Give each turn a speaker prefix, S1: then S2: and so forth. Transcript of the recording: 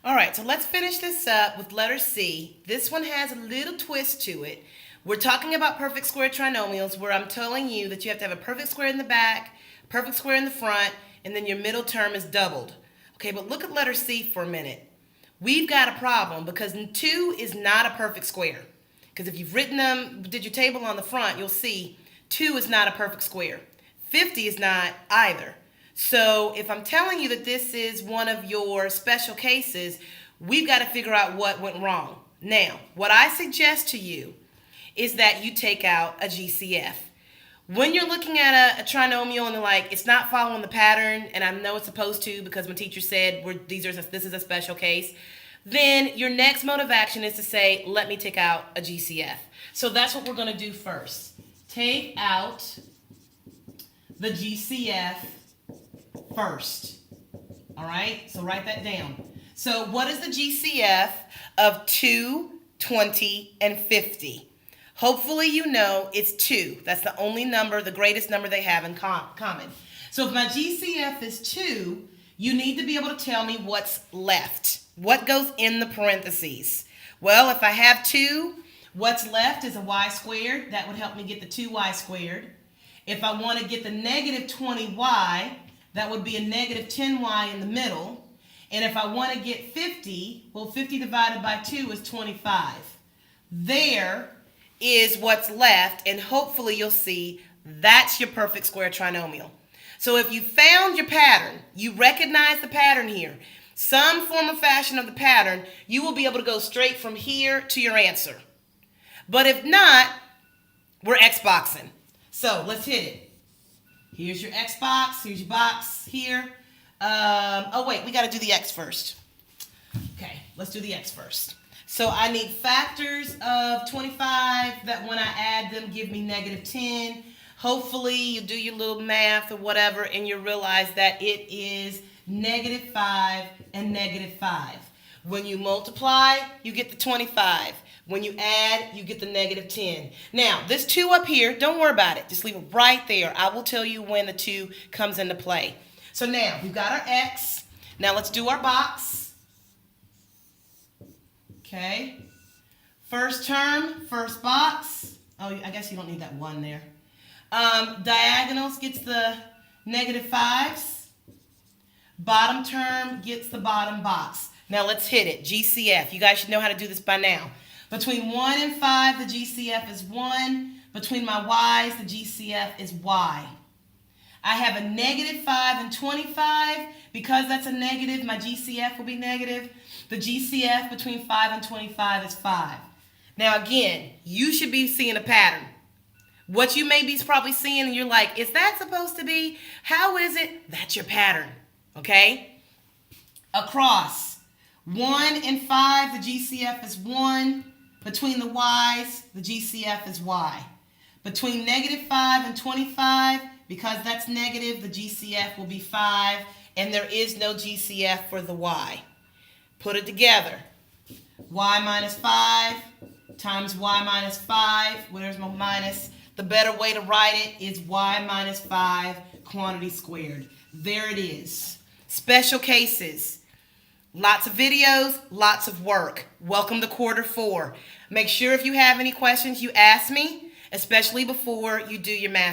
S1: All right, so let's finish this up with letter C. This one has a little twist to it. We're talking about perfect square trinomials where I'm telling you that you have to have a perfect square in the back, perfect square in the front, and then your middle term is doubled. Okay, but look at letter C for a minute. We've got a problem because 2 is not a perfect square. Because if you've did your table on the front, you'll see 2 is not a perfect square. 50 is not either. So if I'm telling you that this is one of your special cases, we've got to figure out what went wrong. Now, what I suggest to you is that you take out a GCF. When you're looking at a trinomial and they're like, it's not following the pattern, and I know it's supposed to because when teacher said this is a special case, then your next mode of action is to say, let me take out a GCF. So that's what we're going to do first. Take out the GCF first. All right, so write that down. So what is the GCF of 2, 20, and 50? Hopefully you know it's 2. That's the only number, the greatest number they have in common. So if my GCF is 2, you need to be able to tell me what's left. What goes in the parentheses? Well, if I have 2, what's left is a y squared. That would help me get the 2y squared. If I want to get the negative 20y, that would be a negative 10y in the middle. And if I want to get 50, well, 50 divided by 2 is 25. There is what's left, and hopefully you'll see that's your perfect square trinomial. So if you found your pattern, you recognize the pattern here, some form or fashion of the pattern, you will be able to go straight from here to your answer. But if not, we're Xboxing. So let's hit it. Here's your Xbox, here's your box here. Oh wait, we got to do the X first. Okay, let's do the X first. So I need factors of 25 that when I add them give me negative 10. Hopefully you do your little math or whatever and you realize that it is negative 5 and negative 5. When you multiply, you get the 25. When you add, you get the negative 10. Now, this 2 up here, don't worry about it. Just leave it right there. I will tell you when the 2 comes into play. So now, we've got our X. Now let's do our box. Okay. First term, first box. Oh, I guess you don't need that 1 there. Diagonals gets the negative 5s. Bottom term gets the bottom box. Now let's hit it. GCF. You guys should know how to do this by now. Between 1 and 5, the GCF is 1. Between my y's, the GCF is y. I have a negative 5 and 25. Because that's a negative, my GCF will be negative. The GCF between 5 and 25 is 5. Now again, you should be seeing a pattern. What you may be probably seeing and you're like, is that supposed to be? How is it? That's your pattern. Okay? Across 1 and 5, the GCF is 1. Between the y's, the GCF is y. Between negative 5 and 25, because that's negative, the GCF will be 5, and there is no GCF for the y. Put it together. Y minus 5 times y minus 5. Where's my minus? The better way to write it is y minus 5 quantity squared. There it is. Special cases. Lots of videos, lots of work. Welcome to quarter 4. Make sure if you have any questions, you ask me, especially before you do your math.